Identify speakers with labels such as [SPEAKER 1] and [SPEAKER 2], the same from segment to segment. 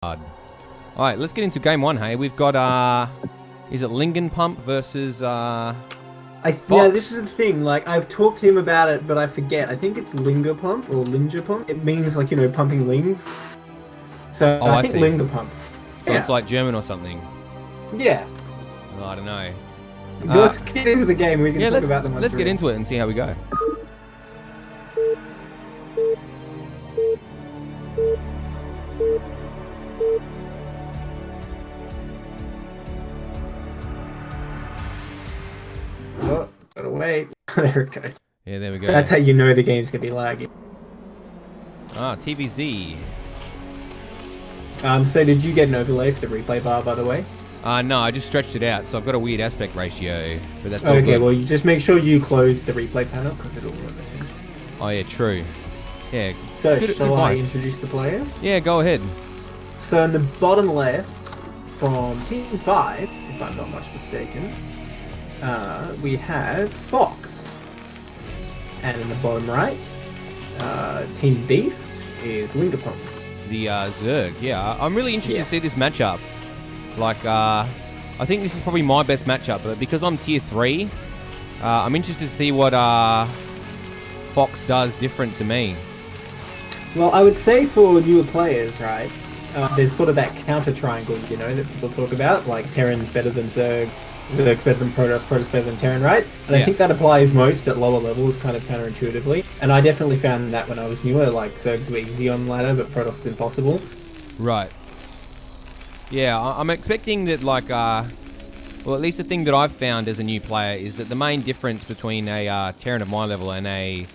[SPEAKER 1] Alright, let's get into game one, hey. We've got, is it Lingepumpe versus, Fox?
[SPEAKER 2] Yeah, this is the thing, like, I've talked to him about it, but I forget. I think it's Lingepumpe or Lingepumpe. It means, like, you know, pumping lings. So, I think Lingepumpe.
[SPEAKER 1] So it's like German or something?
[SPEAKER 2] Yeah.
[SPEAKER 1] Well, I don't know.
[SPEAKER 2] Let's get into the game, we can talk about them.
[SPEAKER 1] Let's get into it and see how we go.
[SPEAKER 2] Oh, gotta wait. There it goes.
[SPEAKER 1] Yeah, there we go.
[SPEAKER 2] That's how you know the game's gonna be laggy.
[SPEAKER 1] Ah, TVZ.
[SPEAKER 2] So did you get an overlay for the replay bar, by the way?
[SPEAKER 1] No, I just stretched it out, so I've got a weird aspect ratio, but that's all
[SPEAKER 2] okay,
[SPEAKER 1] good.
[SPEAKER 2] well, you just make sure you close the replay panel, because it'll ruin the thing.
[SPEAKER 1] Oh, yeah, true. Yeah,
[SPEAKER 2] so, shall I
[SPEAKER 1] advice.
[SPEAKER 2] introduce the players?
[SPEAKER 1] Yeah, go ahead.
[SPEAKER 2] So, in the bottom left, from Team5, if I'm not much mistaken, we have Fox. And in the bottom right, Team Beast is Lingepumpe.
[SPEAKER 1] The Zerg, yeah. I'm really interested to see this matchup. Like, I think this is probably my best matchup, but because I'm tier 3, I'm interested to see what Fox does different to me.
[SPEAKER 2] Well, I would say for newer players, right, there's sort of that counter triangle, you know, that people talk about, like Terran's better than Zerg, Zerg's better than Protoss, Protoss better than Terran, right? And I think that applies most at lower levels, kind of counterintuitively. And I definitely found that when I was newer, like Zergs were easy on the ladder, but Protoss is impossible.
[SPEAKER 1] Right. Yeah, I'm expecting that, like, well, at least the thing that I've found as a new player is that the main difference between a Terran of my level and a,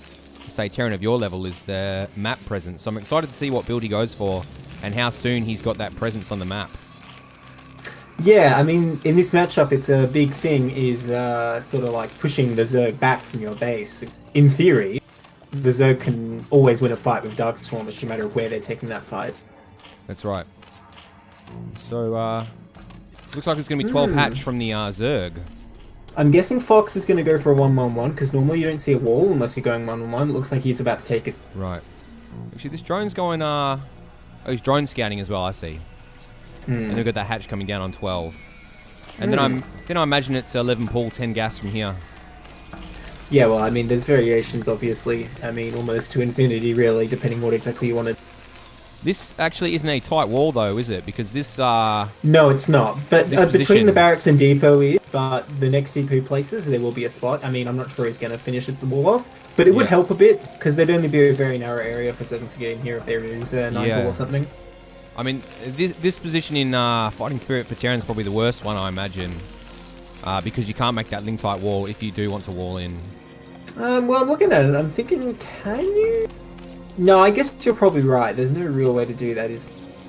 [SPEAKER 1] say, Terran of your level is the map presence. So I'm excited to see what build he goes for and how soon he's got that presence on the map.
[SPEAKER 2] Yeah, I mean, in this matchup, it's a big thing is sort of like pushing the Zerg back from your base. In theory, the Zerg can always win a fight with Dark Swarmers, no matter where they're taking that fight.
[SPEAKER 1] That's right. So, looks like it's going to be 12 hatch from the Zerg.
[SPEAKER 2] I'm guessing Fox is going to go for a 1-1-1, because normally you don't see a wall unless you're going 1-1-1. It looks like he's about to take his...
[SPEAKER 1] Right. Actually, this drone's going, oh, he's drone scouting as well, I see. And we've got that hatch coming down on 12. And then I imagine it's 11 pull, 10 gas from here.
[SPEAKER 2] Yeah, well, I mean, there's variations, obviously. I mean, almost to infinity, really, depending what exactly you wanted.
[SPEAKER 1] This actually isn't a tight wall, though, is it? Because this,
[SPEAKER 2] No, it's not. But between the barracks and depot is, but the next depot places, there will be a spot. I mean, I'm not sure he's going to finish the wall off, but it would help a bit, because there'd only be a very narrow area for Zergs to get in here if there is a 9-ball or something.
[SPEAKER 1] I mean, this position in Fighting Spirit for Terran's probably the worst one, I imagine. Because you can't make that link tight wall if you do want to wall in.
[SPEAKER 2] Well, I'm looking at it, I'm thinking, can you? No, I guess you're probably right. There's no real way to do that, is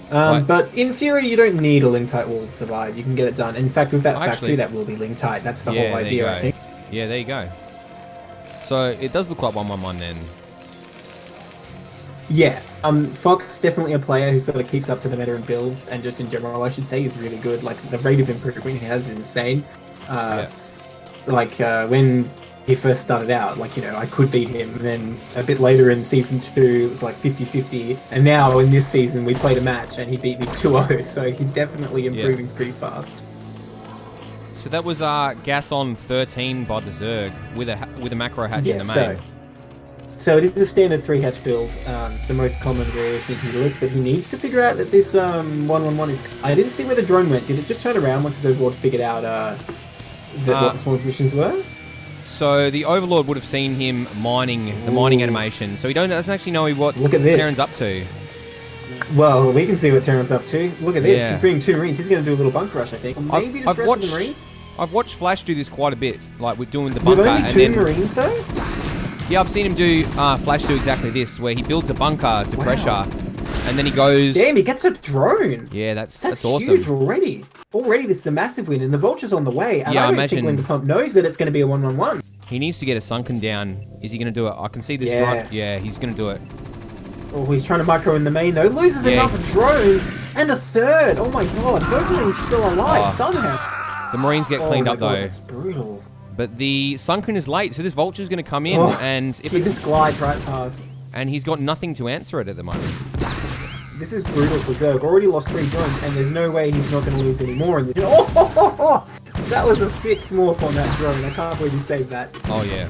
[SPEAKER 2] there? But in theory, you don't need a link tight wall to survive. You can get it done. In fact, with that factory, that will be link tight. That's the whole idea, I think.
[SPEAKER 1] Yeah, there you go. So it does look like 1-1-1 then.
[SPEAKER 2] Yeah, Fox definitely a player who sort of keeps up to the meta and builds, and just in general, I should say, is really good. Like, the rate of improvement he has is insane. When he first started out, like, you know, I could beat him, and then a bit later in Season 2, it was like 50-50, and now in this season, we played a match, and he beat me 2-0, so he's definitely improving pretty fast.
[SPEAKER 1] So that was gas on 13 by the Zerg, with a macro hatch in the main.
[SPEAKER 2] So it is a standard 3-hatch build, the most common variation in the list, but he needs to figure out that this 1-1-1 is... I didn't see where the drone went. Did it just turn around once his Overlord figured out what the small positions were?
[SPEAKER 1] So the Overlord would have seen him mining, the mining animation, so he doesn't actually know what Terran's up to.
[SPEAKER 2] Well, we can see what Terran's up to. Look at this. He's bringing 2 Marines. He's going to do a little bunker rush, I think. Maybe just rest of the Marines?
[SPEAKER 1] I've watched Flash do this quite a bit, like we're doing the bunker.
[SPEAKER 2] With only 2 Marines, though?
[SPEAKER 1] Yeah, I've seen him do, Flash do exactly this, where he builds a bunker to pressure, and then he goes...
[SPEAKER 2] Damn, he gets a drone!
[SPEAKER 1] Yeah, that's
[SPEAKER 2] awesome.
[SPEAKER 1] That's
[SPEAKER 2] huge already. Already this is a massive win, and the Vulture's on the way, and I don't think Lingepumpe knows that it's going to be a 1-1-1.
[SPEAKER 1] He needs to get a Sunken down. Is he going to do it? I can see this drone. Yeah, he's going to do it.
[SPEAKER 2] Oh, he's trying to micro in the main, though. Loses another drone, and a third! Oh my god, both of them still alive somehow.
[SPEAKER 1] The Marines get cleaned up, though.
[SPEAKER 2] That's brutal.
[SPEAKER 1] But the Sunken is late, so this Vulture's going to come in, and if
[SPEAKER 2] he just glides right past.
[SPEAKER 1] And he's got nothing to answer it at the moment.
[SPEAKER 2] This is brutal for Zerg. Already lost 3 drones, and there's no way he's not going to lose any more. In this. Oh, that was a 6th morph on that drone. I can't believe he saved that.
[SPEAKER 1] Oh, yeah.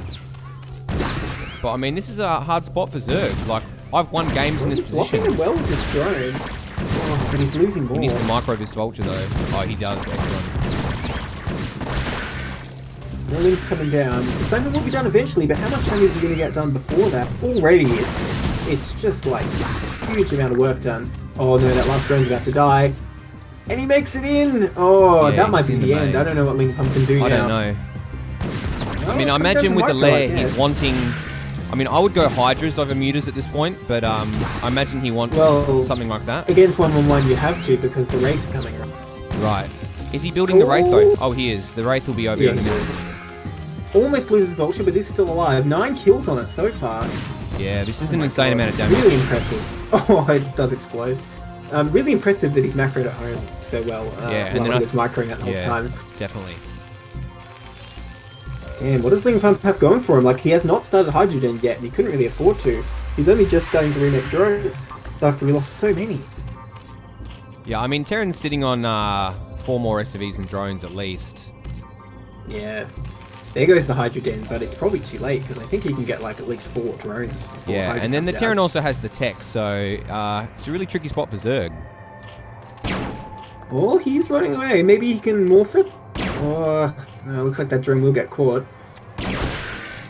[SPEAKER 1] But, I mean, this is a hard spot for Zerg. Like, I've won games in this position.
[SPEAKER 2] He's blocking well with this drone. Oh, but he's losing more.
[SPEAKER 1] He needs to micro this vulture, though. Oh, he does. Excellent.
[SPEAKER 2] No link's coming down. The same will be done eventually, but how much damage is he going to get done before that? Already, it's just like a huge amount of work done. Oh no, that last drone's about to die. And he makes it in! Oh,
[SPEAKER 1] yeah,
[SPEAKER 2] that might be the end. I don't know what Lingepumpe can do now.
[SPEAKER 1] I don't know. I mean, I imagine with the lair, he's wanting... I mean, I would go Hydras over Mutas at this point, but I imagine he wants something like that.
[SPEAKER 2] Against 1-1-1 you have to, because the Wraith's coming around.
[SPEAKER 1] Right. Is he building the Wraith, though? Oh, he is. The Wraith will be over here in a minute.
[SPEAKER 2] Almost loses the Vulture, but is still alive. 9 kills on it so far.
[SPEAKER 1] Yeah, this is an insane amount of damage.
[SPEAKER 2] Really impressive. Oh, it does explode. Really impressive that he's macroed at home so well.
[SPEAKER 1] Yeah, and then
[SPEAKER 2] he was microing that the whole time.
[SPEAKER 1] Definitely.
[SPEAKER 2] Damn, what does Lingepumpe have going for him? Like, he has not started Hydrogen yet, and he couldn't really afford to. He's only just starting to remake drones after we lost so many.
[SPEAKER 1] Yeah, I mean, Terran's sitting on 4 more SCVs and drones at least.
[SPEAKER 2] Yeah. There goes the Hydrogen, but it's probably too late, because I think he can get, like, at least 4 drones before
[SPEAKER 1] Yeah,
[SPEAKER 2] Hydra
[SPEAKER 1] and then the
[SPEAKER 2] comes
[SPEAKER 1] Terran
[SPEAKER 2] out.
[SPEAKER 1] also has the tech, so it's a really tricky spot for Zerg.
[SPEAKER 2] Oh, he's running away. Maybe he can morph it? Oh, no, looks like that drone will get caught.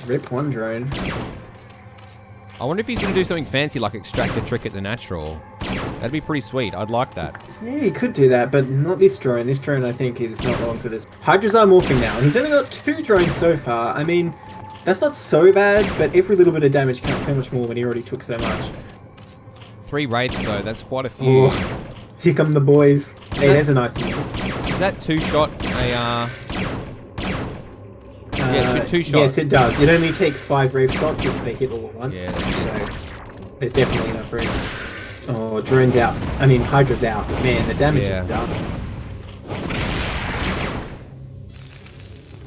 [SPEAKER 2] Rip 1 drone.
[SPEAKER 1] I wonder if he's going to do something fancy like extract the trick at the natural. That'd be pretty sweet. I'd like that.
[SPEAKER 2] Yeah, he could do that, but not this drone. This drone, I think, is not long for this. Hydras are morphing now. He's only got 2 drones so far. I mean, that's not so bad, but every little bit of damage counts so much more when he already took so much.
[SPEAKER 1] 3 Wraiths, though. That's quite a few.
[SPEAKER 2] Oh, here come the boys. Hey, there's a nice one.
[SPEAKER 1] Is that 2-shot? Yeah, 2-shot.
[SPEAKER 2] Yes, it does. It only takes 5 Wraith shots if they hit all at once.
[SPEAKER 1] Yeah,
[SPEAKER 2] so there's definitely enough room. Oh, drone's out. I mean, Hydra's out. But man, the damage is done.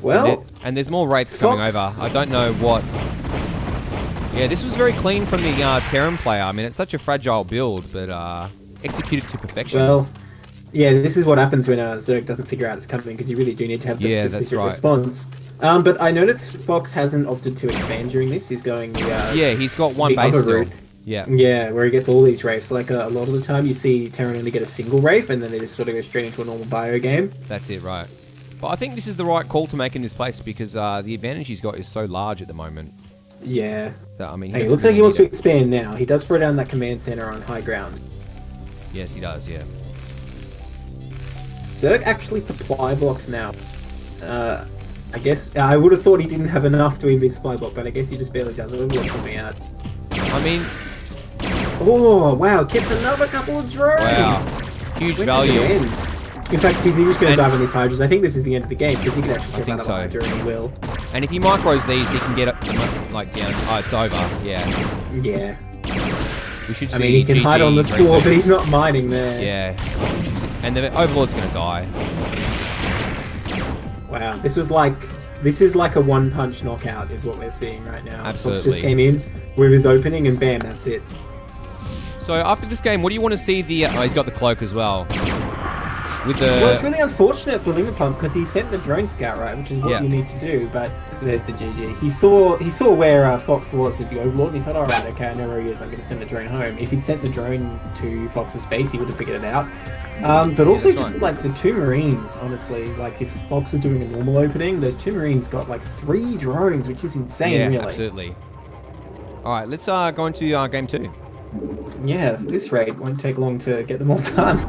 [SPEAKER 2] Well,
[SPEAKER 1] and there's more Wraiths coming over. I don't know what... Yeah, this was very clean from the Terran player. I mean, it's such a fragile build, but executed to perfection.
[SPEAKER 2] Well, yeah, this is what happens when Zerg doesn't figure out it's coming, because you really do need to have the specific response. But I noticed Fox hasn't opted to expand during this. He's going the
[SPEAKER 1] yeah, he's got 1 base still.
[SPEAKER 2] Route.
[SPEAKER 1] Yeah.
[SPEAKER 2] Yeah, where he gets all these Wraiths. Like a lot of the time you see Terran only get a single Wraith, and then they just sort of go straight into a normal bio game.
[SPEAKER 1] That's it, right. But I think this is the right call to make in this place, because the advantage he's got is so large at the moment.
[SPEAKER 2] Yeah.
[SPEAKER 1] So, I mean,
[SPEAKER 2] hey, it looks like he wants to expand now. He does throw down that command center on high ground.
[SPEAKER 1] Yes, he does, yeah.
[SPEAKER 2] Zerg actually supply blocks now. I guess I would have thought he didn't have enough to even be supply block, but I guess he just barely does Overlord coming out.
[SPEAKER 1] I mean...
[SPEAKER 2] Oh, wow, gets another couple of drones!
[SPEAKER 1] Wow. Huge value.
[SPEAKER 2] In fact, is he just going to dive on these Hydras? I think this is the end of the game, because he can actually get out of a Hydra, and he will.
[SPEAKER 1] And if he micros these, he can get it, like, down. Oh, it's over. Yeah.
[SPEAKER 2] Yeah.
[SPEAKER 1] We should see
[SPEAKER 2] I mean, he can
[SPEAKER 1] GG
[SPEAKER 2] hide on the score, but he's not mining there.
[SPEAKER 1] Yeah. And the Overlord's going to die.
[SPEAKER 2] Wow, this is like a one-punch knockout, is what we're seeing right now.
[SPEAKER 1] Absolutely.
[SPEAKER 2] Fox just came in with his opening, and bam, that's it.
[SPEAKER 1] So after this game, what do you want to see the... Oh, he's got the cloak as well. With the...
[SPEAKER 2] Well, it's really unfortunate for Lingepumpe, because he sent the drone scout, right, which is what you need to do, but there's the GG. He saw where Fox was with the Overlord, and he thought, alright, okay, I know where he is, I'm going to send the drone home. If he'd sent the drone to Fox's base, he would have figured it out. But also just, like, the 2 Marines, honestly, like, if Fox was doing a normal opening, those 2 Marines got, like, 3 drones, which is insane, really.
[SPEAKER 1] Yeah, absolutely. Alright, let's go into game 2.
[SPEAKER 2] Yeah, this raid won't take long to get them all done.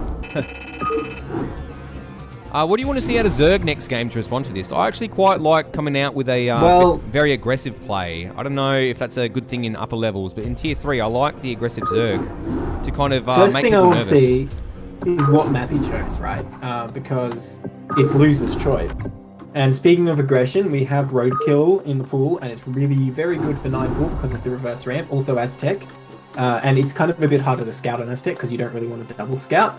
[SPEAKER 1] What do you want to see out of Zerg next game to respond to this? I actually quite like coming out with a very aggressive play. I don't know if that's a good thing in upper levels, but in tier 3, I like the aggressive Zerg to kind of make people nervous.
[SPEAKER 2] First thing I want to see is what map he chose, right? Because it's loser's choice. And speaking of aggression, we have Roadkill in the pool, and it's really very good for 9 pool because of the reverse ramp, also Aztec. And it's kind of a bit harder to scout on Aztec because you don't really want to double scout.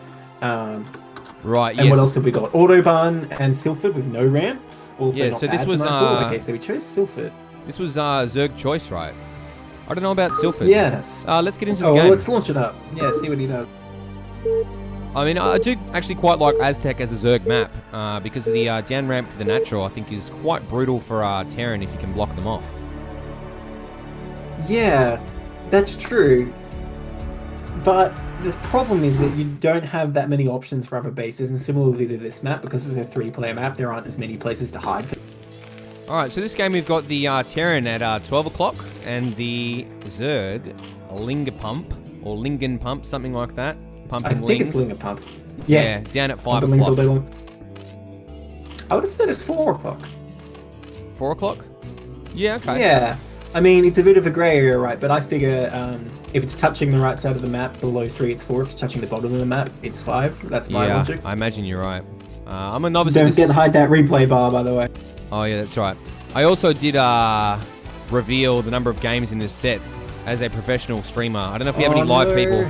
[SPEAKER 1] Right,
[SPEAKER 2] and what else have we got? Autobahn and Silphid with no ramps. Also not
[SPEAKER 1] so
[SPEAKER 2] bad
[SPEAKER 1] this was...
[SPEAKER 2] okay, so we chose Silphid.
[SPEAKER 1] This was Zerg choice, right? I don't know about Silphid.
[SPEAKER 2] Yeah.
[SPEAKER 1] Let's get into the
[SPEAKER 2] Oh,
[SPEAKER 1] game.
[SPEAKER 2] well, let's launch it up. Yeah, see what he does.
[SPEAKER 1] I mean, I do actually quite like Aztec as a Zerg map because of the down ramp for the natural. I think is quite brutal for Terran if you can block them off.
[SPEAKER 2] Yeah, that's true. But the problem is that you don't have that many options for other bases, and similarly to this map, because it's a 3-player map, there aren't as many places to hide.
[SPEAKER 1] Alright, so this game we've got the Terran at 12 o'clock and the Zerg, Lingepumpe, or Lingepumpe, something like that. Pumping
[SPEAKER 2] I think
[SPEAKER 1] lings.
[SPEAKER 2] it's Lingepumpe.
[SPEAKER 1] Yeah, down at 5
[SPEAKER 2] Lings all day
[SPEAKER 1] o'clock.
[SPEAKER 2] long. I would have said it's 4 o'clock.
[SPEAKER 1] 4 o'clock? Yeah, okay.
[SPEAKER 2] Yeah. I mean, it's a bit of a grey area, right? But I figure if it's touching the right side of the map, below 3, it's 4. If it's touching the bottom of the map, it's 5. That's my logic.
[SPEAKER 1] I imagine you're right. I'm a novice
[SPEAKER 2] Don't
[SPEAKER 1] at this.
[SPEAKER 2] hide that replay bar, by the way.
[SPEAKER 1] Oh, yeah, that's right. I also did reveal the number of games in this set as a professional streamer. I don't know if we have any live people,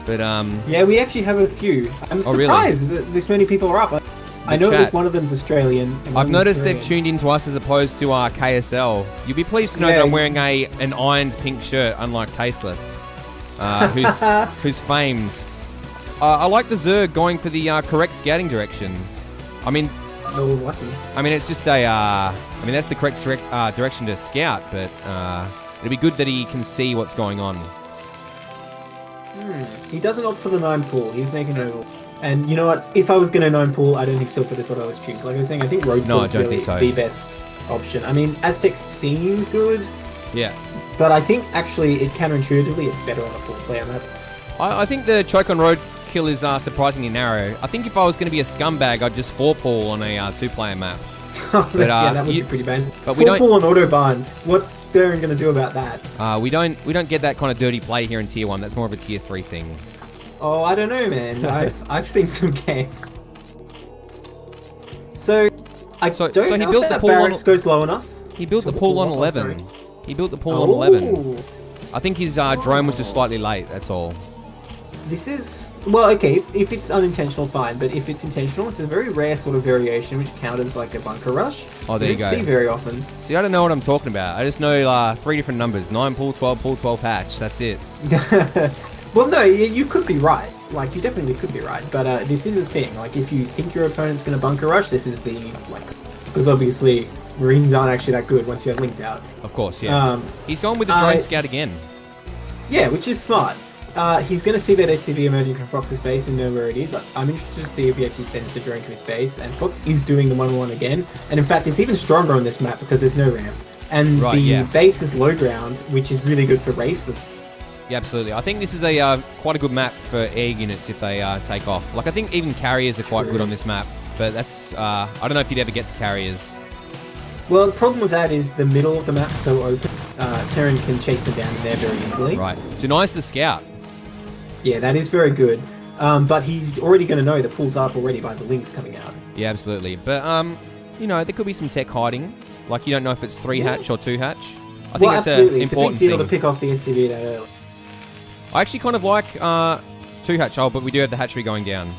[SPEAKER 1] but
[SPEAKER 2] yeah, we actually have a few. I'm surprised that this many people are up. I know at least one of them's Australian.
[SPEAKER 1] I've noticed they've tuned into us as opposed to KSL. You'll be pleased to know that I'm wearing an ironed pink shirt, unlike Tasteless, who's famed. I like the Zerg going for the correct scouting direction. I mean, it's just that's the correct direction to scout, but it'd be good that he can see what's going on.
[SPEAKER 2] He doesn't opt for the 9 pool. He's making oval. And you know what? If I was going to 9 pool, I don't think Silphid is what I was choosing. Like I was saying, I think road pool is really the best option. I mean, Aztec seems good.
[SPEAKER 1] Yeah.
[SPEAKER 2] But I think actually, counterintuitively, it's better on a 4-player map.
[SPEAKER 1] I think the choke on road kill is surprisingly narrow. I think if I was going to be a scumbag, I'd just 4-pool on a 2-player map.
[SPEAKER 2] But, yeah, that would be pretty bad.
[SPEAKER 1] But we don't.
[SPEAKER 2] 4-pool on Autobahn. What's Darren going to do about that?
[SPEAKER 1] We don't get that kind of dirty play here in Tier 1. That's more of a Tier 3 thing.
[SPEAKER 2] Oh, I don't know, man. I've seen some games. So I don't
[SPEAKER 1] he
[SPEAKER 2] know
[SPEAKER 1] built
[SPEAKER 2] if
[SPEAKER 1] the
[SPEAKER 2] that
[SPEAKER 1] pool
[SPEAKER 2] barracks goes low enough.
[SPEAKER 1] He built the pool on 11. He built the pool on 11. I think his drone was just slightly late. That's all.
[SPEAKER 2] This is well, okay. If it's unintentional, fine. But if it's intentional, it's a very rare sort of variation which counters like a bunker rush.
[SPEAKER 1] Oh, there you go.
[SPEAKER 2] See very often.
[SPEAKER 1] See, I don't know what I'm talking about. I just know 3 different numbers: 9 pool, 12 hatch. That's it.
[SPEAKER 2] Well, no, you could be right. Like, you definitely could be right. But this is a thing. Like, if you think your opponent's going to bunker rush, this is the, because obviously Marines aren't actually that good once you have links out.
[SPEAKER 1] Of course, yeah. He's gone with the drone scout again.
[SPEAKER 2] Yeah, which is smart. He's going to see that SCV emerging from Fox's base and know where it is. I'm interested to see if he actually sends the drone to his base. And Fox is doing the 1-1 again. And in fact, it's even stronger on this map because there's no ramp. And base is low ground, which is really good for Wraiths.
[SPEAKER 1] Yeah, absolutely. I think this is quite a good map for air units if they take off. Like, I think even carriers are quite good on this map, but that's I don't know if you'd ever get to carriers.
[SPEAKER 2] Well, the problem with that is the middle of the map's so open. Terran can chase them down in there very easily.
[SPEAKER 1] Right. Denies the scout.
[SPEAKER 2] Yeah, that is very good. But he's already going to know the pool's up already by the links coming out.
[SPEAKER 1] Yeah, absolutely. But, there could be some tech hiding. Like, you don't know if it's 3 hatch or 2 hatch. I think that's an important
[SPEAKER 2] it's a big deal
[SPEAKER 1] thing.
[SPEAKER 2] to pick off the SCV that early.
[SPEAKER 1] I actually kind of like 2 hatch, but we do have the hatchery going down.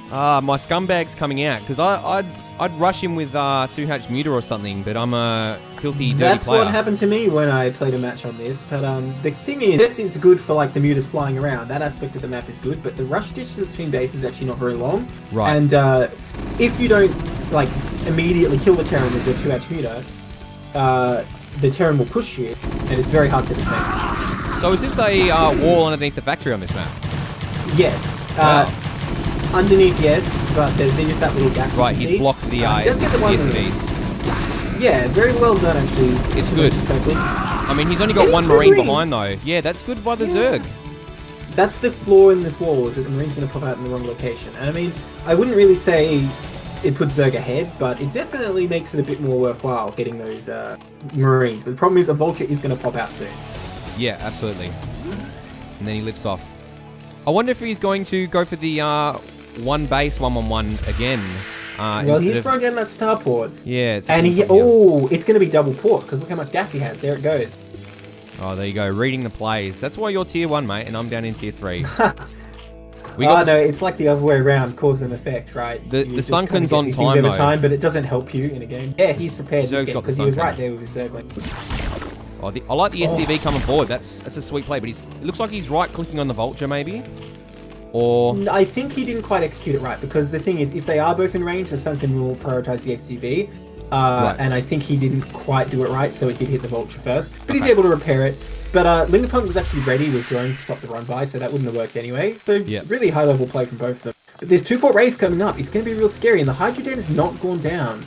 [SPEAKER 1] My scumbag's coming out, because I'd rush him with 2 hatch muter or something, but I'm a filthy, dirty
[SPEAKER 2] That's
[SPEAKER 1] player.
[SPEAKER 2] what happened to me when I played a match on this, but the thing is, this is good for like the muters flying around, that aspect of the map is good, but the rush distance between bases is actually not very long.
[SPEAKER 1] Right.
[SPEAKER 2] And if you don't like immediately kill the Terran with your 2 hatch muter, the Terran will push you, and it's very hard to defend.
[SPEAKER 1] So is this a wall underneath the factory on this map?
[SPEAKER 2] Yes. Underneath, yes, but there's just that little gap.
[SPEAKER 1] Right, he's blocked the SCVs.
[SPEAKER 2] Yeah, very well done, actually.
[SPEAKER 1] It's good. I mean, he's only got 1 Marine behind, though. Yeah, that's good by the Zerg.
[SPEAKER 2] That's the flaw in this wall, is that the Marine's going to pop out in the wrong location. And I mean, I wouldn't really say it puts Zerg ahead, but it definitely makes it a bit more worthwhile getting those Marines. But the problem is a Vulture is going to pop out soon.
[SPEAKER 1] Yeah, absolutely. And then he lifts off. I wonder if he's going to go for the 1 base 1-1-1 again.
[SPEAKER 2] Well, he's throwing down that starport.
[SPEAKER 1] Yeah, it's
[SPEAKER 2] it's going to be double port, because look how much gas he has. There it goes.
[SPEAKER 1] Oh, there you go. Reading the plays. That's why you're tier 1, mate, and I'm down in tier 3.
[SPEAKER 2] No, it's like the other way around, cause and effect, right?
[SPEAKER 1] The Sunken's on time, though.
[SPEAKER 2] But it doesn't help you in a game. Yeah, he's prepared because he was right there with his Zergling.
[SPEAKER 1] I like the SCV coming forward. That's a sweet play, but it looks like he's right-clicking on the Vulture, maybe. Or...
[SPEAKER 2] I think he didn't quite execute it right, because the thing is, if they are both in range, the Sunken will prioritize the SCV.
[SPEAKER 1] Right.
[SPEAKER 2] And I think he didn't quite do it right, so it did hit the Vulture first. But he's able to repair it. But Lingepumpe was actually ready with drones to stop the run by, so that wouldn't have worked anyway. So really high level play from both of them. But there's 2-port Wraith coming up. It's going to be real scary, and the Hydrogen has not gone down.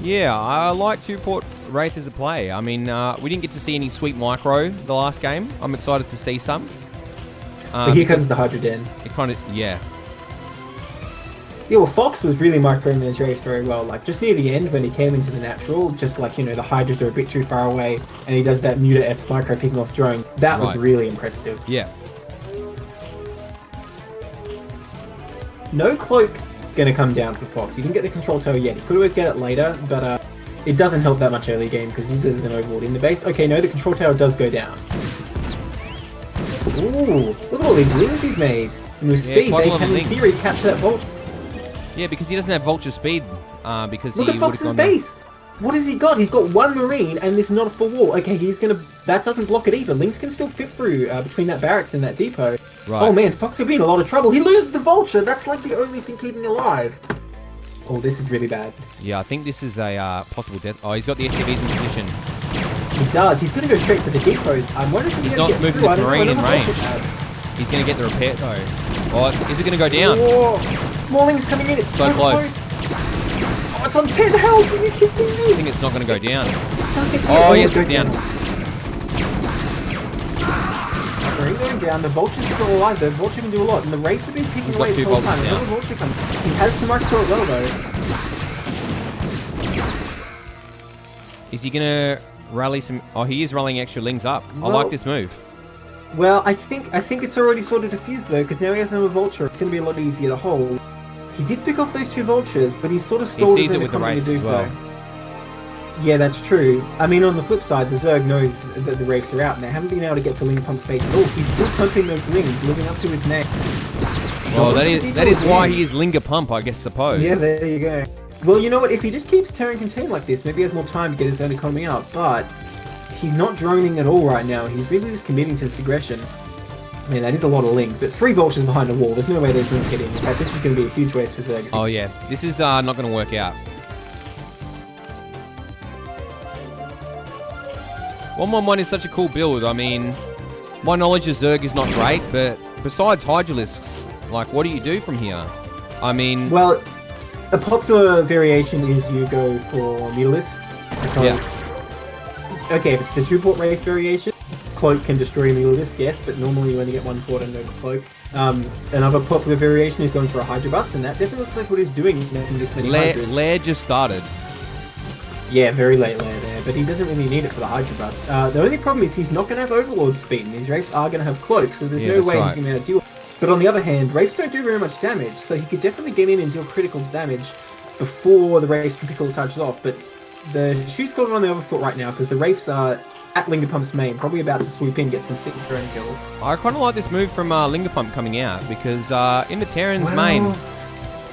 [SPEAKER 1] Yeah, I like 2-port Wraith as a play. I mean, we didn't get to see any sweet micro the last game. I'm excited to see some.
[SPEAKER 2] But here comes the Hydrogen.
[SPEAKER 1] It kind of, yeah.
[SPEAKER 2] Yeah, well, Fox was really microing his race very well. Like, just near the end, when he came into the natural, just like, you know, the Hydras are a bit too far away, and he does that Muta-esque micro picking off drone. That was really impressive.
[SPEAKER 1] Yeah.
[SPEAKER 2] No cloak gonna come down for Fox. He didn't get the control tower yet. He could always get it later, but it doesn't help that much early game, because uses an overlord in the base. Okay, no, the control tower does go down. Ooh, look at all these lings he's made. And with speed, they can, in theory, capture that Vulture.
[SPEAKER 1] Yeah, because he doesn't have Vulture speed. Because
[SPEAKER 2] look at Fox's base! What has he got? He's got 1 Marine, and this is not a full wall. Okay, he's gonna... That doesn't block it either. Lings can still fit through between that barracks and that depot.
[SPEAKER 1] Right.
[SPEAKER 2] Oh man, Fox will be in a lot of trouble. He loses the Vulture! That's like the only thing keeping him alive. Oh, this is really bad.
[SPEAKER 1] Yeah, I think this is a possible death. Oh, he's got the SCVs in position.
[SPEAKER 2] He does. He's going to go straight for the depot. I'm wondering if
[SPEAKER 1] he's not moving his Marine in range. He's going to get the repair though. Oh, is it going to go down?
[SPEAKER 2] Oh, Morling's coming in. It's so close. Oh, it's on 10 health. Are you kidding me?
[SPEAKER 1] I think it's not going to go down. Oh, yes, it's down.
[SPEAKER 2] Marine going down. The Vulture's still alive. The Vulture can do a lot. And the Wraiths have been picking away the whole time. Another Vulture coming. He has to micro it well though.
[SPEAKER 1] Is he going to rally some... Oh, he is rallying extra Lings up. I like this move.
[SPEAKER 2] Well, I think it's already sort of diffused though, because now he has another Vulture. It's going to be a lot easier to hold. He did pick off those 2 Vultures, but he's sort of stalled his own economy to do so. Yeah, that's true. I mean, on the flip side, the Zerg knows that the Wraiths are out, and they haven't been able to get to Lingepumpe's base at all. He's still pumping those Lings, living up to his name.
[SPEAKER 1] Well, that is why he is Lingepumpe, I guess, suppose.
[SPEAKER 2] Yeah, there you go. Well, you know what? If he just keeps Terran contained like this, maybe he has more time to get his own economy up, but he's not droning at all right now. He's really just committing to this aggression. I mean, that is a lot of Lings, but 3 Vultures behind a wall. There's no way those Lings get in. In fact, this is going to be a huge waste for Zerg.
[SPEAKER 1] Oh, yeah. This is not going to work out. 111 is such a cool build. I mean, my knowledge of Zerg is not great, but besides Hydralisks, like, what do you do from here? I mean...
[SPEAKER 2] Well, a popular variation is you go for Mutalisks, because... Okay, if it's the 2-port Wraith variation, Cloak can destroy a Mutalisk, yes, but normally you only get 1 port and no Cloak. Another popular variation is going for a Hydra Bust, and that definitely looks like what he's doing, making this many Hydras.
[SPEAKER 1] Lair just started.
[SPEAKER 2] Yeah, very late Lair there, but he doesn't really need it for the Hydra Bust. The only problem is he's not going to have Overlord speed, and these Wraiths are going to have Cloak, so there's no way he's going to be able to deal with it. But on the other hand, Wraiths don't do very much damage, so he could definitely get in and deal critical damage before the Wraiths can pick all his Hydras off, but the shoe's got it on the other foot right now, because the Wraiths are at Lingepumpe's main, probably about to swoop in, get some sick drone kills.
[SPEAKER 1] I kind of like this move from Lingepumpe coming out, because in the Terran's main,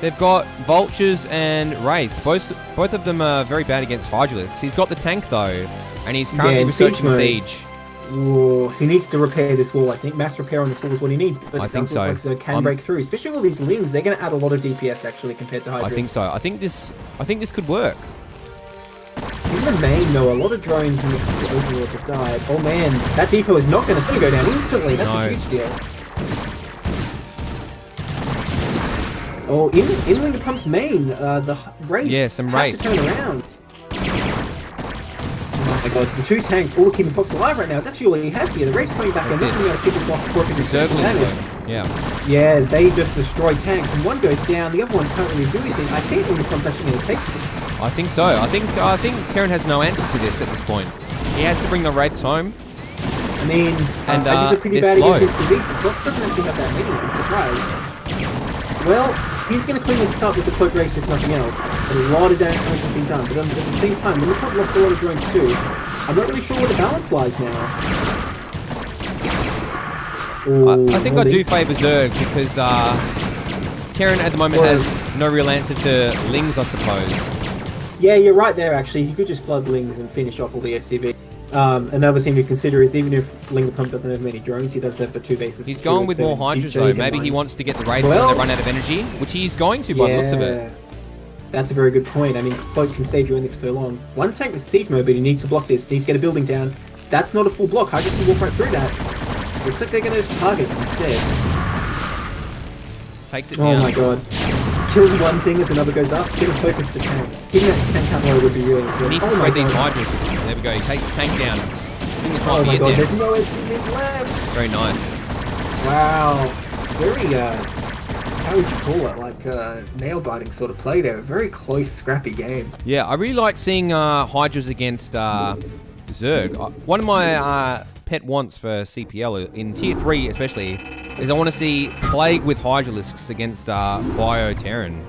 [SPEAKER 1] they've got Vultures and Wraiths. Both of them are very bad against Hydralisks. He's got the tank, though, and he's currently researching Siege.
[SPEAKER 2] Ooh, he needs to repair this wall, I think. Mass repair on this wall is what he needs, but
[SPEAKER 1] I think so.
[SPEAKER 2] Like Zerg can break through, especially with these Lings. They're going to add a lot of DPS, actually, compared to Hydras.
[SPEAKER 1] I think so. I think this could work.
[SPEAKER 2] In the main, though, a lot of drones and the Overlords have died. Oh man, that depot is not going to go down instantly. That's a huge deal. Oh, in Lingepumpe's main, the Wraiths
[SPEAKER 1] some
[SPEAKER 2] have to turn around. Oh my god, the 2 tanks all keeping Fox alive right now. It's actually all he has here. The Wraiths coming back and not going to be able to pick this off before it can do damage.
[SPEAKER 1] Yeah.
[SPEAKER 2] Yeah, they just destroy tanks, and one goes down, the other one can't really do anything. I think Lingepumpe's actually going to take it.
[SPEAKER 1] I think so. I think Terran has no answer to this at this point. He has to bring the Wraiths home.
[SPEAKER 2] I mean, and these are pretty bad against his CVs, but Fox doesn't actually have that many, I'm surprised. Well, he's going to clean this up with the Cloak Wraiths if nothing else. A lot of damage has been done, but at the same time, Lingepumpe lost a lot of drones too. I'm not really sure where the balance lies now. Ooh,
[SPEAKER 1] I think I do favour Zerg because Terran at the moment has no real answer to Lings, I suppose.
[SPEAKER 2] Yeah, you're right there, actually. He could just flood Lings and finish off all the SCV. Another thing to consider is even if Lingepumpe doesn't have many drones, he does have the 2 bases.
[SPEAKER 1] He's going with more Hydras though. Maybe he wants to get the Raiders when they run out of energy, which he's going to by the looks of it.
[SPEAKER 2] That's a very good point. I mean, Cloak can save you only for so long. One tank with siege mode, but he needs to block this. Needs to get a building down. That's not a full block. Hydras can walk right through that. Looks like they're going to just target instead.
[SPEAKER 1] Takes it down.
[SPEAKER 2] Oh my god. Kill one thing as another goes up. Get a focus to tank. Hitting that tank camo would be really good.
[SPEAKER 1] He needs to spread these Hydras. There we go. He takes the tank down. I think this might be it there.
[SPEAKER 2] There's no SCVs left.
[SPEAKER 1] Very nice.
[SPEAKER 2] Wow. Very, how would you call it? Like, nail-biting sort of play there. A very close, scrappy game.
[SPEAKER 1] Yeah, I really like seeing Hydras against Zerg. One of my pet wants for CPL, in Tier 3 especially, is I want to see Plague with Hydralisks against Bio Terran.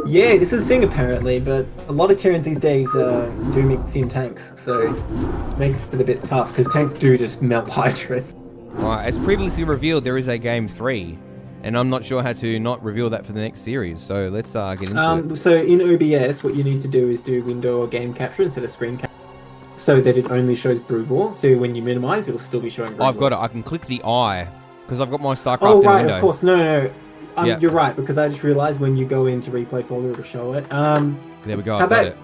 [SPEAKER 2] Yeah, this is the thing apparently, but a lot of Terrans these days do mix in tanks, so it makes it a bit tough, because tanks do just melt Hydras.
[SPEAKER 1] Right, as previously revealed, there is a Game 3, and I'm not sure how to not reveal that for the next series, so let's get into it.
[SPEAKER 2] So in OBS, what you need to do is do window or game capture instead of screen capture, so that it only shows Brood War, so when you minimize, it'll still be showing Brood War.
[SPEAKER 1] I've got it, I can click the eye, because I've got my StarCraft
[SPEAKER 2] in
[SPEAKER 1] window.
[SPEAKER 2] Of course, no. You're right, because I just realized when you go into replay folder, it'll show it.
[SPEAKER 1] There we go, I've got it.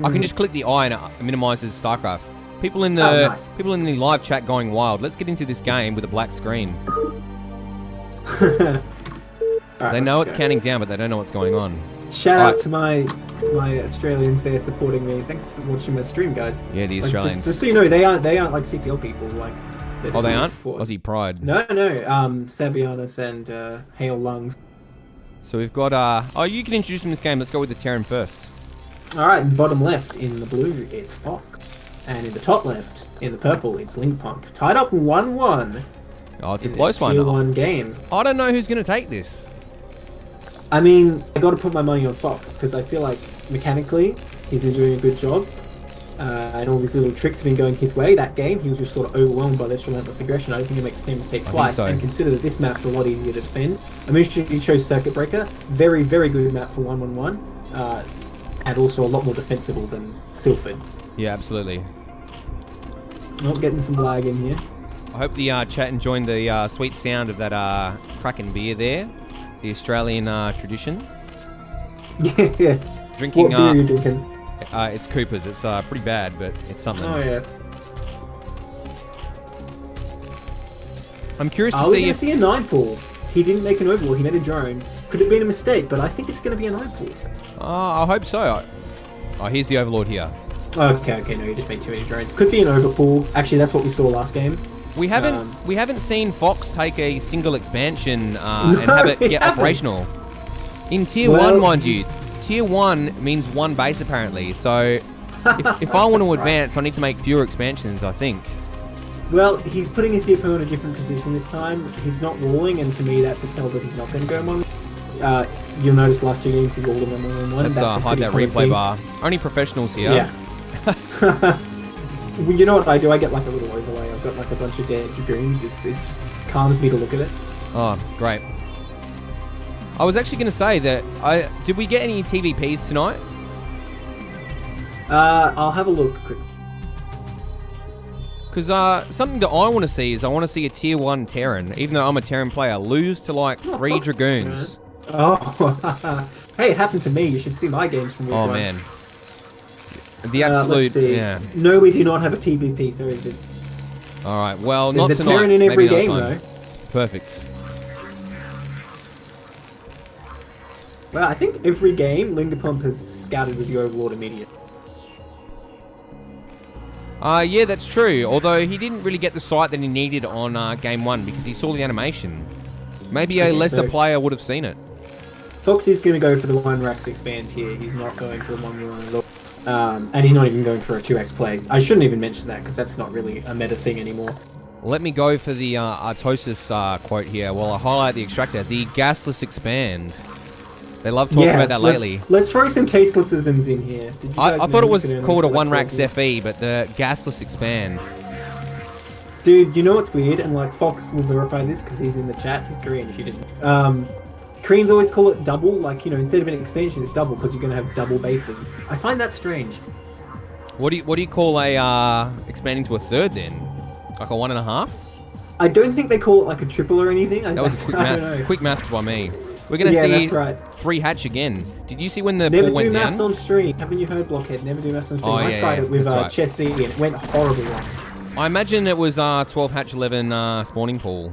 [SPEAKER 1] I can just click the eye and it minimizes StarCraft. People in the live chat going wild. Let's get into this game with a black screen. Right, they know it's counting down, but they don't know what's going on.
[SPEAKER 2] Shout out to my Australians there supporting me. Thanks for watching my stream, guys.
[SPEAKER 1] Yeah, the Australians.
[SPEAKER 2] Just so you know, they aren't like CPL people. Like,
[SPEAKER 1] oh, they aren't? Aussie Pride.
[SPEAKER 2] No. Sabianus and Hail Lungs.
[SPEAKER 1] So we've got oh, you can introduce them in this game. Let's go with the Terran first.
[SPEAKER 2] All right, in bottom left in the blue, it's Fox, and in the top left in the purple, it's Lingepumpe. Tied up 1-1.
[SPEAKER 1] Oh, it's a close one.
[SPEAKER 2] Tier 1 game.
[SPEAKER 1] I don't know who's going to take this.
[SPEAKER 2] I mean, I got to put my money on Fox because I feel like mechanically he's been doing a good job, and all these little tricks have been going his way. That game, he was just sort of overwhelmed by this relentless aggression. I don't think he'll make the same mistake twice.
[SPEAKER 1] So.
[SPEAKER 2] And consider that this map's a lot easier to defend. I'm interested you chose Circuit Breaker. Very, very good map for 1-1-1, and also a lot more defensible than Silphid.
[SPEAKER 1] Yeah, absolutely.
[SPEAKER 2] Not getting some lag in here.
[SPEAKER 1] I hope the chat enjoying the sweet sound of that Kraken beer there. The Australian tradition.
[SPEAKER 2] Yeah.
[SPEAKER 1] Drinking.
[SPEAKER 2] What beer are you drinking?
[SPEAKER 1] It's Cooper's. It's pretty bad, but it's something.
[SPEAKER 2] Oh yeah.
[SPEAKER 1] I'm curious to
[SPEAKER 2] see
[SPEAKER 1] if...
[SPEAKER 2] we see a 9 pool. He didn't make an overlord. He made a drone. Could have been a mistake, but I think it's going to be a 9 pool.
[SPEAKER 1] I hope so. Oh, here's the overlord here.
[SPEAKER 2] Okay. No, you just made too many drones. Could be an overpool. Actually, that's what we saw last game.
[SPEAKER 1] We haven't seen Fox take a single expansion and have it get operational. In Tier 1, mind you, Tier 1 means 1 base apparently, so if I want to advance, I need to make fewer expansions, I think.
[SPEAKER 2] Well, he's putting his depot in a different position this time. He's not walling, and to me that's a tell that he's not going to go 1. You'll notice last 2 games he walled him 1-1.
[SPEAKER 1] Let's hide that replay bar. Only professionals here.
[SPEAKER 2] Yeah. Well, you know what I do? I get like a little overlay. I've got like a bunch of dead dragoons. It's calms me to look at it.
[SPEAKER 1] Oh, great. I was actually going to say that did we get any TVPs tonight?
[SPEAKER 2] I'll have a look quick.
[SPEAKER 1] Because something that I want to see is I want to see a Tier 1 Terran, even though I'm a Terran player, lose to like 3 dragoons.
[SPEAKER 2] Oh, hey, it happened to me. You should see my games from week 1.
[SPEAKER 1] Oh man. The absolute, yeah.
[SPEAKER 2] No, we do not have a TVP, so it just...
[SPEAKER 1] Alright, well,
[SPEAKER 2] There's
[SPEAKER 1] not
[SPEAKER 2] a
[SPEAKER 1] tonight.
[SPEAKER 2] Terran in every
[SPEAKER 1] Maybe
[SPEAKER 2] game,
[SPEAKER 1] another time.
[SPEAKER 2] though.
[SPEAKER 1] Perfect.
[SPEAKER 2] Well, I think every game, Lingepumpe has scouted with the Overlord immediately.
[SPEAKER 1] Yeah, that's true. Although he didn't really get the sight that he needed on Game 1 because he saw the animation. Maybe a lesser player would have seen it.
[SPEAKER 2] Fox is going to go for the 1 Rax expand here. He's not going for the 1 look. And he's not even going for a 2x play. I shouldn't even mention that because that's not really a meta thing anymore.
[SPEAKER 1] Let me go for the Artosis quote here while I highlight the extractor. The gasless expand. They love talking about that lately.
[SPEAKER 2] Let's throw some tastelessisms in here.
[SPEAKER 1] I thought it was called a 1 Rax FE, but the gasless expand.
[SPEAKER 2] Dude, you know what's weird? And like Fox will verify this because he's in the chat. He's Korean if you didn't. Koreans always call it double, like, you know, instead of an expansion, it's double because you're going to have double bases. I find that strange.
[SPEAKER 1] What do you call a expanding to a third then? Like a 1.5?
[SPEAKER 2] I don't think they call it like a triple or anything.
[SPEAKER 1] That was a quick maths. Quick maths by me. We're gonna see
[SPEAKER 2] that's right.
[SPEAKER 1] 3 hatch again. Did you see when the
[SPEAKER 2] Never
[SPEAKER 1] pool went
[SPEAKER 2] do maths
[SPEAKER 1] down?
[SPEAKER 2] on stream. Haven't you heard Blockhead? Never do maths on stream.
[SPEAKER 1] Oh,
[SPEAKER 2] I tried it with
[SPEAKER 1] right.
[SPEAKER 2] Chess C and it went horribly wrong.
[SPEAKER 1] I imagine it was 12 hatch 11 spawning pool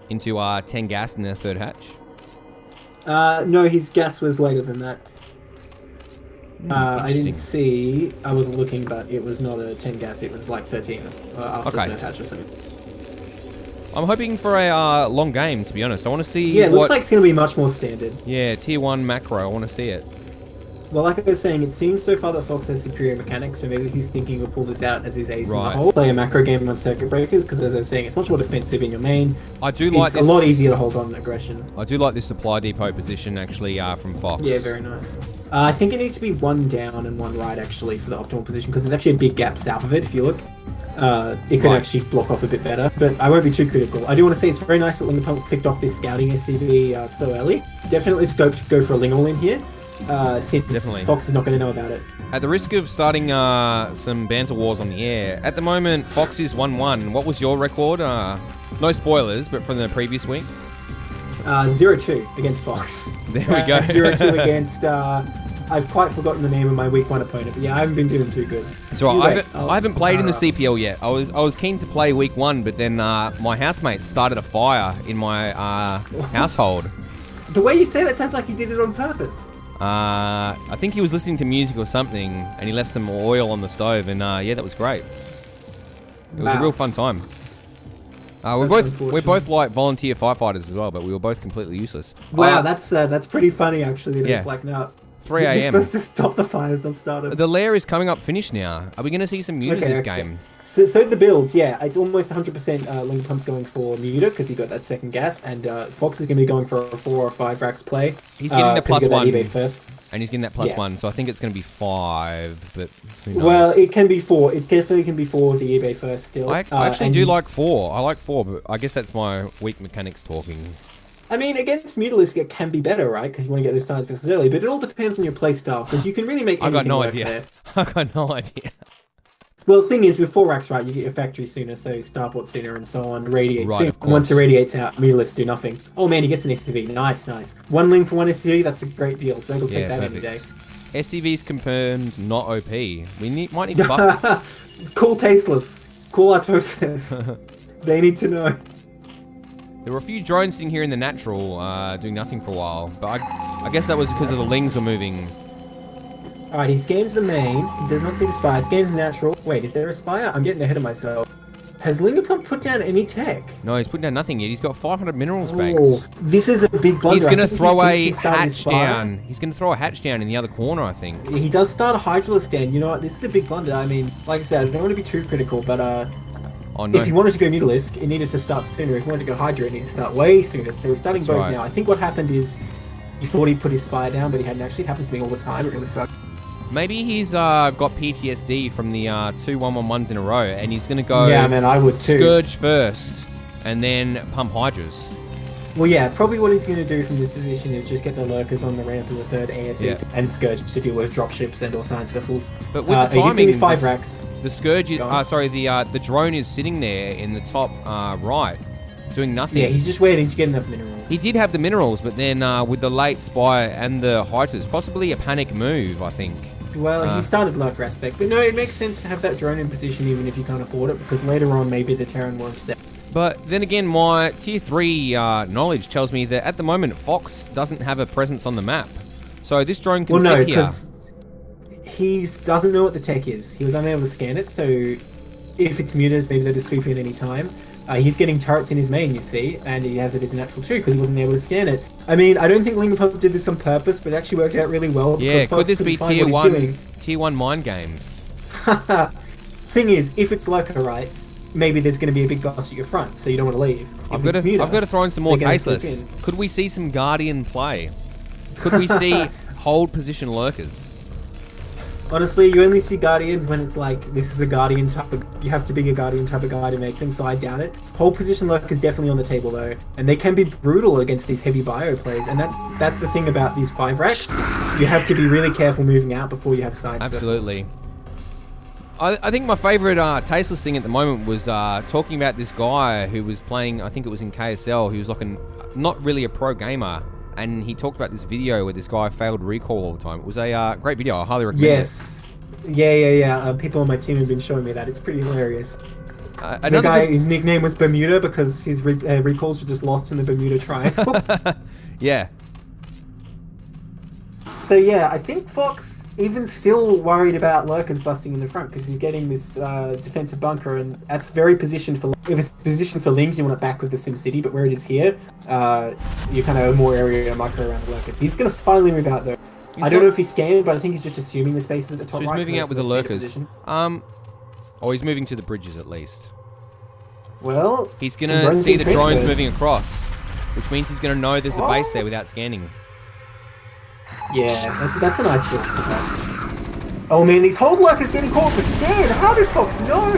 [SPEAKER 1] into 10 gas in the third hatch.
[SPEAKER 2] No, his gas was later than that. I
[SPEAKER 1] Interesting.
[SPEAKER 2] didn't see. I wasn't looking, but it was not a 10 gas. It was like 13 after the third hatch or something.
[SPEAKER 1] I'm hoping for a long game, to be honest. I want to see.
[SPEAKER 2] Yeah, it looks like it's going to be much more standard.
[SPEAKER 1] Yeah, tier 1 macro. I want to see it.
[SPEAKER 2] Well, like I was saying, it seems so far that Fox has superior mechanics, so maybe he's thinking he'll pull this out as his ace in the hole. Play a macro game on circuit breakers, because as I was saying, it's much more defensive in your main.
[SPEAKER 1] I do like this.
[SPEAKER 2] It's a lot easier to hold on aggression.
[SPEAKER 1] I do like this supply depot position, actually, from Fox.
[SPEAKER 2] Yeah, very nice. I think it needs to be 1 down and 1 right, actually, for the optimal position, because there's actually a big gap south of it, if you look. It could actually block off a bit better, but I won't be too critical. I do want to say it's very nice that Lingepumpe picked off this scouting STV so early. Definitely scoped to go for a Lingol in here. Since Fox is not going to know about it.
[SPEAKER 1] At the risk of starting some banter wars on the air, at the moment Fox is 1-1. What was your record? No spoilers, but from the previous weeks.
[SPEAKER 2] 0-2 against Fox.
[SPEAKER 1] There we go.
[SPEAKER 2] 0-2 against. I've quite forgotten the name of my week 1 opponent, but yeah, I haven't been doing too good.
[SPEAKER 1] So I haven't played in the CPL yet. I was keen to play week 1, but then my housemate started a fire in my household.
[SPEAKER 2] The way you say that sounds like he did it on purpose.
[SPEAKER 1] I think he was listening to music or something, and he left some oil on the stove, and yeah, that was great. It was a real fun time. We're both like volunteer firefighters as well, but we were both completely useless.
[SPEAKER 2] Wow, that's pretty funny actually. They're just like, no.
[SPEAKER 1] 3 a.m.
[SPEAKER 2] You're supposed to stop the fires, not start them.
[SPEAKER 1] The lair is coming up finished now. Are we going to see some mutas this game?
[SPEAKER 2] So the builds, yeah, it's almost 100% Lingepumpe's going for muta because he got that second gas, and Fox is going to be going for a 4 or 5 racks play.
[SPEAKER 1] He's getting the +1
[SPEAKER 2] eBay first.
[SPEAKER 1] And he's getting that +1, so I think it's going to be 5, but who knows?
[SPEAKER 2] Well, it can be 4. It definitely can be 4 with the eBay first still.
[SPEAKER 1] I actually do like 4. I like 4, but I guess that's my weak mechanics talking.
[SPEAKER 2] I mean, against Mutalisk, it can be better, right? Because you want to get those science versus early, but it all depends on your playstyle, because you can really make anything work there.
[SPEAKER 1] I got no idea.
[SPEAKER 2] Well, the thing is, with 4 racks, right, you get your factory sooner, so starport sooner, and so on, radiate sooner. Once it radiates out, Mutalisks do nothing. Oh man, he gets an SCV. Nice, nice. 1 Ling for 1 SCV, that's a great deal, so they'll take that every day.
[SPEAKER 1] SCV's confirmed, not OP. We might need to buff.
[SPEAKER 2] Cool tasteless. Cool artosis. They need to know.
[SPEAKER 1] There were a few drones sitting here in the natural, doing nothing for a while, but I guess that was because of the Lings were moving.
[SPEAKER 2] Alright, he scans the main, he does not see the spire, scans the natural. Wait, is there a spire? I'm getting ahead of myself. Has Lingepumpe put down any tech?
[SPEAKER 1] No, he's putting down nothing yet. He's got 500 minerals banks.
[SPEAKER 2] This is a big blunder.
[SPEAKER 1] He's going to throw a hatch down. He's going to throw a hatch down in the other corner, I think.
[SPEAKER 2] He does start a Hydralisk stand. You know what? This is a big blunder. I mean, like I said, I don't want to be too critical, but
[SPEAKER 1] oh, no.
[SPEAKER 2] If he wanted to go Mutalisk, it needed to start sooner. If he wanted to go Hydra, it needed to start way sooner. So we're starting both now. I think what happened is he thought he put his spire down, but he hadn't actually. It happens to me all the time. It really sucks.
[SPEAKER 1] Maybe he's got PTSD from the 2 1-1-1s in a row, and he's going to go
[SPEAKER 2] yeah, man, I would too.
[SPEAKER 1] Scourge first, and then pump Hydras.
[SPEAKER 2] Well, yeah, probably what he's going to do from this position is just get the Lurkers on the ramp in the third ASE and Scourge to deal with dropships and or science vessels.
[SPEAKER 1] But with the timing,
[SPEAKER 2] 5 racks.
[SPEAKER 1] The Scourge, the drone is sitting there in the top right, doing nothing.
[SPEAKER 2] Yeah, he's just waiting to get enough minerals.
[SPEAKER 1] He did have the minerals, but then with the late Spire and the Hydras, possibly a panic move, I think.
[SPEAKER 2] Well, he started Lurker aspect, but no, it makes sense to have that drone in position even if you can't afford it, because later on maybe the Terran won't set.
[SPEAKER 1] But then again, my tier 3 knowledge tells me that at the moment Fox doesn't have a presence on the map. So this drone can sit here.
[SPEAKER 2] He doesn't know what the tech is. He was unable to scan it, so if it's mutas, maybe they'll just sweep in any time. He's getting turrets in his main, you see, and he has it as a natural too because he wasn't able to scan it. I mean, I don't think Lingepumpe did this on purpose, but it actually worked out really well.
[SPEAKER 1] Yeah, could this be tier 1 mind games?
[SPEAKER 2] Thing is, if it's Lurker, right, maybe there's going to be a big boss at your front, so you don't want to leave.
[SPEAKER 1] I've got to throw in some more tasteless. Could we see some Guardian play? Could we see hold position Lurkers?
[SPEAKER 2] Honestly, you only see Guardians when it's like, this is a Guardian type of... You have to be a Guardian type of guy to make them, so I doubt it. Hold position Lurk is definitely on the table, though. And they can be brutal against these heavy bio plays, and that's the thing about these 5 racks. You have to be really careful moving out before you have science.
[SPEAKER 1] Absolutely. I think my favourite tasteless thing at the moment was talking about this guy who was playing, I think it was in KSL, he was like not really a pro gamer, and he talked about this video where this guy failed recall all the time. It was a great video, I highly recommend it.
[SPEAKER 2] Yes. Yeah. People on my team have been showing me that. It's pretty hilarious. The guy, his nickname was Bermuda because his recalls were just lost in the Bermuda Triangle.
[SPEAKER 1] Yeah.
[SPEAKER 2] So yeah, I think Fox even still worried about lurkers busting in the front because he's getting this defensive bunker, and that's very positioned for. If it's positioned for Lings, you want it back with the SimCity, but where it is here, you kind of have more area micro around the lurkers. He's going to finally move out though. I don't know if he's scanned, but I think he's just assuming the spaces at the top.
[SPEAKER 1] So he's
[SPEAKER 2] right,
[SPEAKER 1] moving out with the lurkers.
[SPEAKER 2] Oh,
[SPEAKER 1] he's moving to the bridges at least.
[SPEAKER 2] Well,
[SPEAKER 1] he's going to see the drones moving across, which means he's going to know there's a base there without scanning.
[SPEAKER 2] Yeah, that's a nice flip. Oh man, these hold lurkers getting caught for scan. How did Fox know?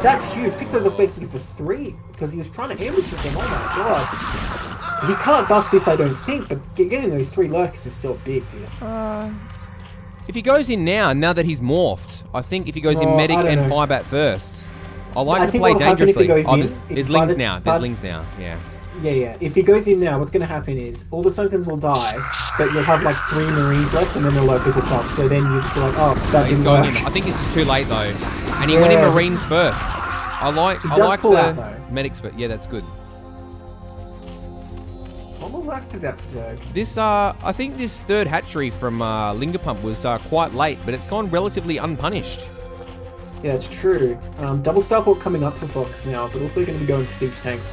[SPEAKER 2] That's huge. Pixels off basically for 3 because he was trying to ambush them. Oh my god. He can't bust this, I don't think, but getting those 3 lurkers is still big, dude.
[SPEAKER 1] If he goes in now that he's morphed, I think if he goes in medic and firebat first, I like to play dangerously. There's Lings now. There's Lings now. Yeah.
[SPEAKER 2] Yeah. If he goes in now, what's going to happen is all the Sunkens will die, but you'll have like 3 Marines left, and then the lurkers will come. So then you just be like, oh, that didn't work.
[SPEAKER 1] I think this is too late though, and he went in Marines first. I like the medics first. Yeah, that's good. This, I think this third hatchery from Lingepumpe was quite late, but it's gone relatively unpunished.
[SPEAKER 2] Yeah, it's true. Double starport coming up for Fox now, but also going to be going for siege tanks.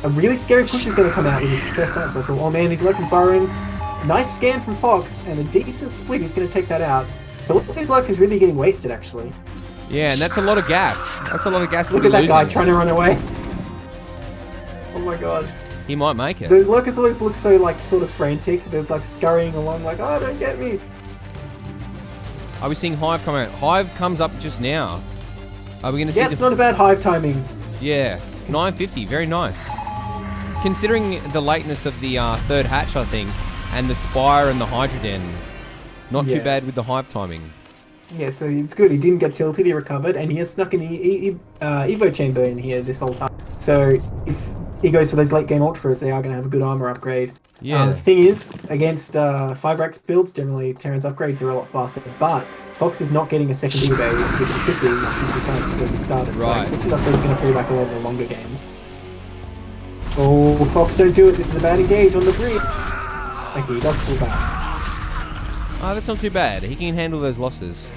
[SPEAKER 2] A really scary push is going to come out with his first science vessel. Oh man, these lurkers burrowing. Nice scan from Fox, and a decent split. He's going to take that out. So these lurkers really getting wasted, actually.
[SPEAKER 1] Yeah, and that's a lot of gas. That's a lot of gas.
[SPEAKER 2] Look at that guy trying to run away. Oh my god.
[SPEAKER 1] He might make it.
[SPEAKER 2] Those lurkers always look so, like, sort of frantic. They're, like, scurrying along, like, oh, don't get me.
[SPEAKER 1] Are we seeing Hive come out? Hive comes up just now. Are we going to see
[SPEAKER 2] it's not a bad Hive timing.
[SPEAKER 1] Yeah, 950, very nice. Considering the lateness of the third hatch, I think, and the Spire and the Hydra Den, not too bad with the Hive timing. Yeah,
[SPEAKER 2] so it's good. He didn't get tilted, he recovered, and he has snuck an Evo chamber in here this whole time. So if he goes for those late game ultras, they are going to have a good armor upgrade.
[SPEAKER 1] Yeah.
[SPEAKER 2] The thing is, against 5-rack builds, generally Terran's upgrades are a lot faster, but Fox is not getting a second Evo, which he should be since the science slowly started.
[SPEAKER 1] Right.
[SPEAKER 2] So his upgrade is going to feel like a lot in a longer game. Oh, Fox, don't do it. This is a bad engage on the bridge. Okay, he does pull back.
[SPEAKER 1] Oh, that's not too bad. He can handle those losses.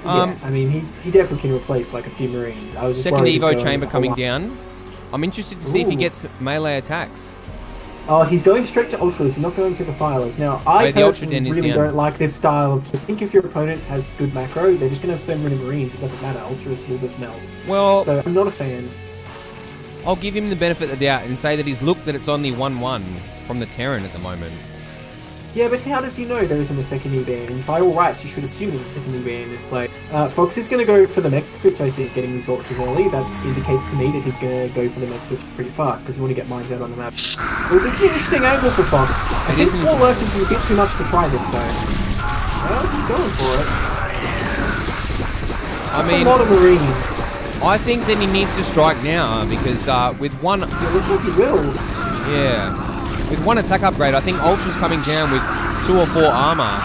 [SPEAKER 2] Yeah, I mean, he definitely can replace like a few Marines. I was just
[SPEAKER 1] second Evo chamber coming down. I'm interested to see if he gets melee attacks.
[SPEAKER 2] Oh, he's going straight to Ultras. He's not going to the Filers. Now, I personally really don't like this style. I think if your opponent has good macro, they're just going to have so many Marines. It doesn't matter. Ultras will just melt.
[SPEAKER 1] Well,
[SPEAKER 2] so I'm not a fan.
[SPEAKER 1] I'll give him the benefit of the doubt and say that he's looked that it's only 1-1 from the Terran at the moment.
[SPEAKER 2] Yeah, but how does he know there isn't a second E-Beam? By all rights, you should assume there's a second E-Beam in this play. Fox is going to go for the mech switch, I think, getting these Ultras early. That indicates to me that he's going to go for the mech switch pretty fast, because you want to get mines out on the map. Well, this is an interesting angle for Fox. I think 4 lurkers is a bit too much to try this, though. Well, he's going for it.
[SPEAKER 1] I mean,
[SPEAKER 2] a lot of Marines.
[SPEAKER 1] I think that he needs to strike now, because with one...
[SPEAKER 2] It looks like he will.
[SPEAKER 1] Yeah. With one attack upgrade, I think Ultra's coming down with 2 or 4 armor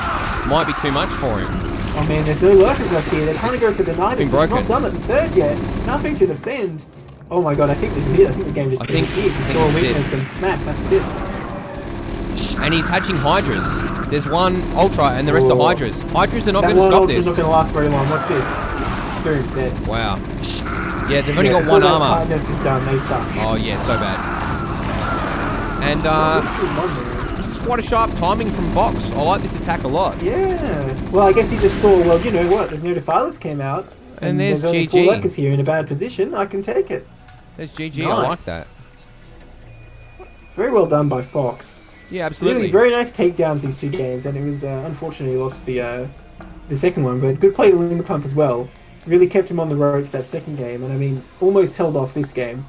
[SPEAKER 1] might be too much for him.
[SPEAKER 2] Oh man, there's no lurkers left here. They're trying to go for the Nidus, but not done at the third yet. Nothing to defend. Oh my god, I think this is it. I think the game just finished here. He saw a weakness and smack. That's it.
[SPEAKER 1] And he's hatching Hydras. There's one Ultra and the rest are Hydras. Hydras are not going to stop this.
[SPEAKER 2] Ultra's not going to last very long. Watch this. Boom, dead.
[SPEAKER 1] Wow. Yeah, they've only got 1 armor.
[SPEAKER 2] Hardness is done. They suck.
[SPEAKER 1] Oh yeah, so bad. And this is quite a sharp timing from Fox. I like this attack a lot.
[SPEAKER 2] Yeah. Well, I guess he just saw, well, you know what, there's no Defilers came out.
[SPEAKER 1] And there's
[SPEAKER 2] only
[SPEAKER 1] GG.
[SPEAKER 2] 4 lurkers here in a bad position. I can take it.
[SPEAKER 1] There's GG.
[SPEAKER 2] Nice.
[SPEAKER 1] I like that.
[SPEAKER 2] Very well done by Fox.
[SPEAKER 1] Yeah, absolutely.
[SPEAKER 2] Really very nice takedowns these 2 games, and it was unfortunately lost the second one, but good play to Lingepumpe as well. Really kept him on the ropes that second game, and I mean, almost held off this game.